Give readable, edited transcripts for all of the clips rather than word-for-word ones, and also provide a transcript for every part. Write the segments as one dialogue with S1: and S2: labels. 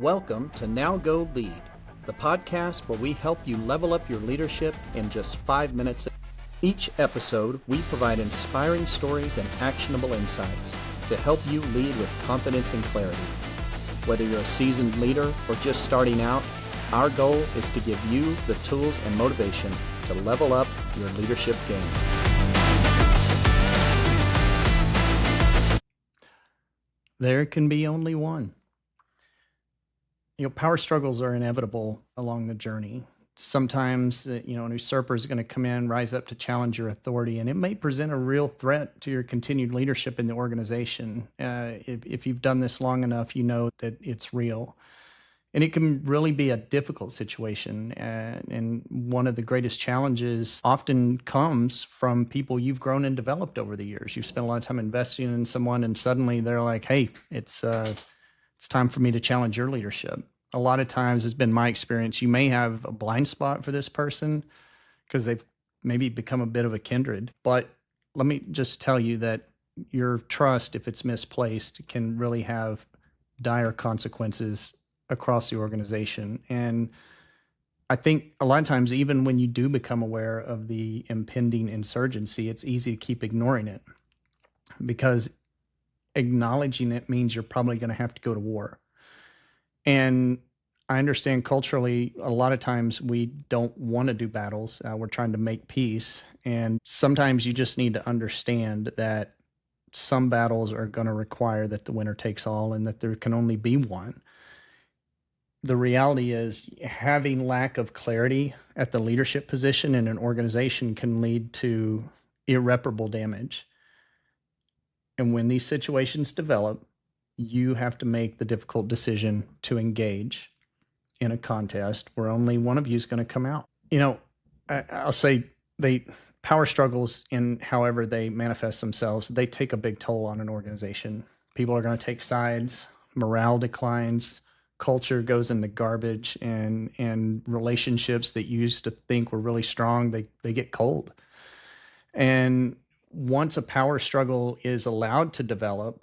S1: Welcome to Now Go Lead, the podcast where we help you level up your leadership in just 5 minutes. Each episode, we provide inspiring stories and actionable insights to help you lead with confidence and clarity. Whether you're a seasoned leader or just starting out, our goal is to give you the tools and motivation to level up your leadership game. There can be only one. Power struggles are inevitable along the journey. Sometimes, an usurper is going to come in, rise up to challenge your authority, and it may present a real threat to your continued leadership in the organization. If you've done this long enough, you know that it's real. And it can really be a difficult situation. And one of the greatest challenges often comes from people you've grown and developed over the years. You've spent a lot of time investing in someone, and suddenly they're like, hey, it's time for me to challenge your leadership. A lot of times, it's been my experience, you may have a blind spot for this person because they've maybe become a bit of a kindred. But let me just tell you that your trust, if it's misplaced, can really have dire consequences across the organization. And I think a lot of times, even when you do become aware of the impending insurgency, it's easy to keep ignoring it because acknowledging it means you're probably going to have to go to war. And I understand culturally, a lot of times we don't want to do battles. We're trying to make peace. And sometimes you just need to understand that some battles are going to require that the winner takes all and that there can only be one. The reality is having lack of clarity at the leadership position in an organization can lead to irreparable damage. And when these situations develop, you have to make the difficult decision to engage in a contest where only one of you is going to come out. I'll say power struggles, in however they manifest themselves, they take a big toll on an organization. People are going to take sides, morale declines, culture goes in the garbage, and relationships that you used to think were really strong, they get cold. And once a power struggle is allowed to develop,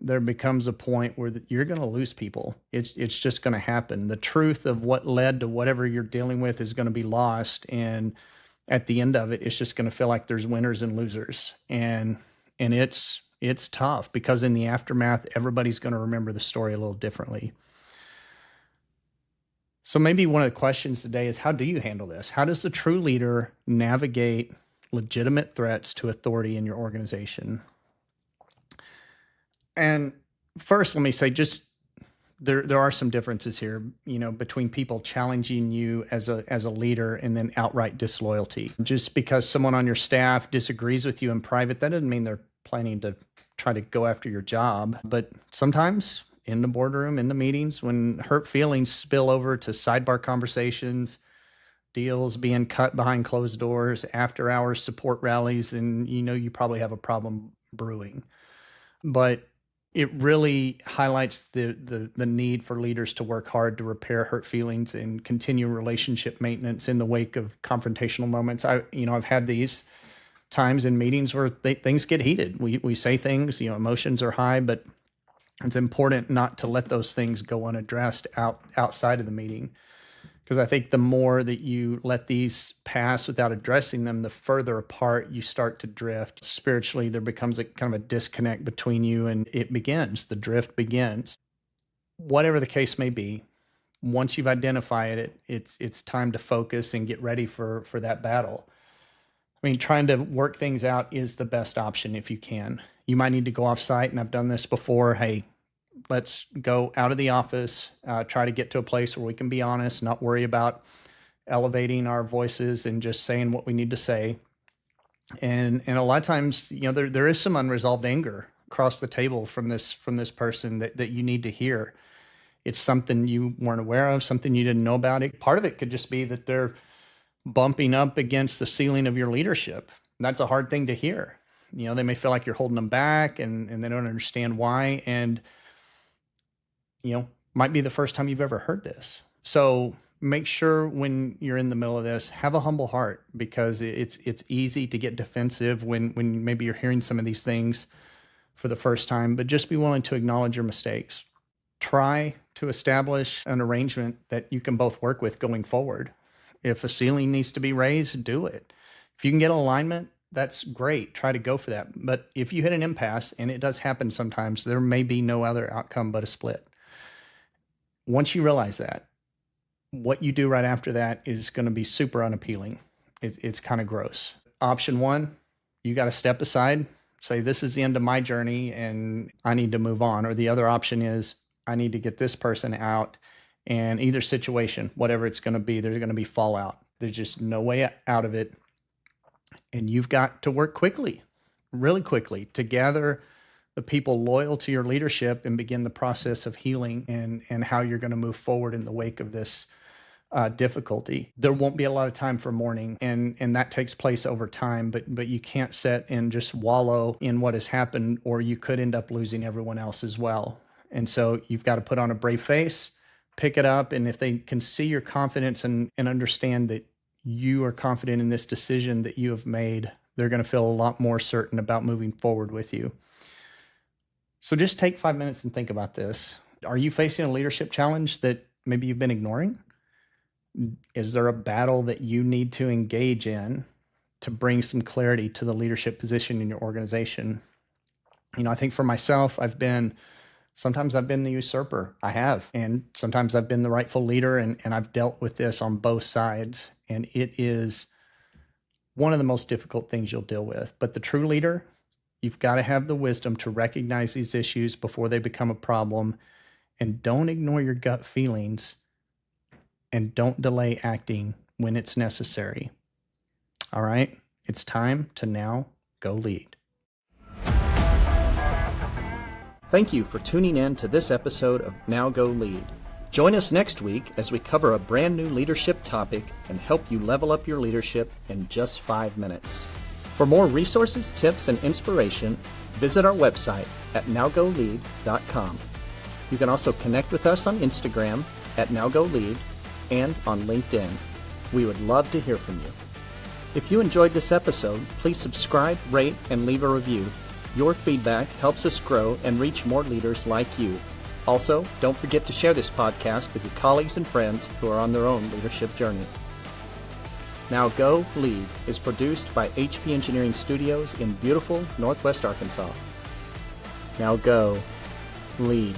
S1: there becomes a point where you're going to lose people. It's just going to happen. The truth of what led to whatever you're dealing with is going to be lost. And at the end of it, it's just going to feel like there's winners and losers. And it's tough because in the aftermath, everybody's going to remember the story a little differently. So maybe one of the questions today is, how do you handle this? How does the true leader navigate legitimate threats to authority in your organization? And first, let me say, just there are some differences here, between people challenging you as a leader and then outright disloyalty. Just because someone on your staff disagrees with you in private, that doesn't mean they're planning to try to go after your job. But sometimes in the boardroom, in the meetings, when hurt feelings spill over to sidebar conversations, deals being cut behind closed doors, after hours support rallies, and you probably have a problem brewing. But it really highlights the need for leaders to work hard to repair hurt feelings and continue relationship maintenance in the wake of confrontational moments. I've had these times in meetings where things get heated. We say things, emotions are high, but it's important not to let those things go unaddressed outside of the meeting. Because I think the more that you let these pass without addressing them, the further apart you start to drift. Spiritually, there becomes a kind of a disconnect between you, and the drift begins. Whatever the case may be, once you've identified it, it's time to focus and get ready for that battle. I mean, trying to work things out is the best option if you can. You might need to go off site, and I've done this before. Hey, let's go out of the office, try to get to a place where we can be honest, not worry about elevating our voices and just saying what we need to say. And a lot of times, there is some unresolved anger across the table from this person that you need to hear. It's something you weren't aware of, something you didn't know about. Part of it could just be that they're bumping up against the ceiling of your leadership. That's a hard thing to hear. They may feel like you're holding them back and they don't understand why. And might be the first time you've ever heard this. So make sure when you're in the middle of this, have a humble heart, because it's easy to get defensive when maybe you're hearing some of these things for the first time, but just be willing to acknowledge your mistakes. try to establish an arrangement that you can both work with going forward. If a ceiling needs to be raised, do it. If you can get alignment, that's great. Try to go for that. But if you hit an impasse, and it does happen sometimes, there may be no other outcome but a split. Once you realize that, what you do right after that is going to be super unappealing. It's kind of gross. Option one, you got to step aside, say, this is the end of my journey and I need to move on. Or the other option is, I need to get this person out. And either situation, whatever it's going to be, there's going to be fallout. There's just no way out of it. And you've got to work quickly, really quickly, to gather the people loyal to your leadership and begin the process of healing and how you're going to move forward in the wake of this difficulty. There won't be a lot of time for mourning, and that takes place over time, but you can't sit and just wallow in what has happened, or you could end up losing everyone else as well. And so you've got to put on a brave face, pick it up, and if they can see your confidence and understand that you are confident in this decision that you have made, they're going to feel a lot more certain about moving forward with you. So just take 5 minutes and think about this. Are you facing a leadership challenge that maybe you've been ignoring? Is there a battle that you need to engage in to bring some clarity to the leadership position in your organization? I think for myself, sometimes I've been the usurper. I have. And sometimes I've been the rightful leader, and I've dealt with this on both sides. And it is one of the most difficult things you'll deal with. But the true leader, you've got to have the wisdom to recognize these issues before they become a problem. And don't ignore your gut feelings. And don't delay acting when it's necessary. All right? It's time to now go lead. Thank you for tuning in to this episode of Now Go Lead. Join us next week as we cover a brand new leadership topic and help you level up your leadership in just 5 minutes. For more resources, tips, and inspiration, visit our website at nowgolead.com. You can also connect with us on Instagram at nowgolead and on LinkedIn. We would love to hear from you. If you enjoyed this episode, please subscribe, rate, and leave a review. Your feedback helps us grow and reach more leaders like you. Also, don't forget to share this podcast with your colleagues and friends who are on their own leadership journey. Now Go Lead is produced by HP Engineering Studios in beautiful Northwest Arkansas. Now go lead.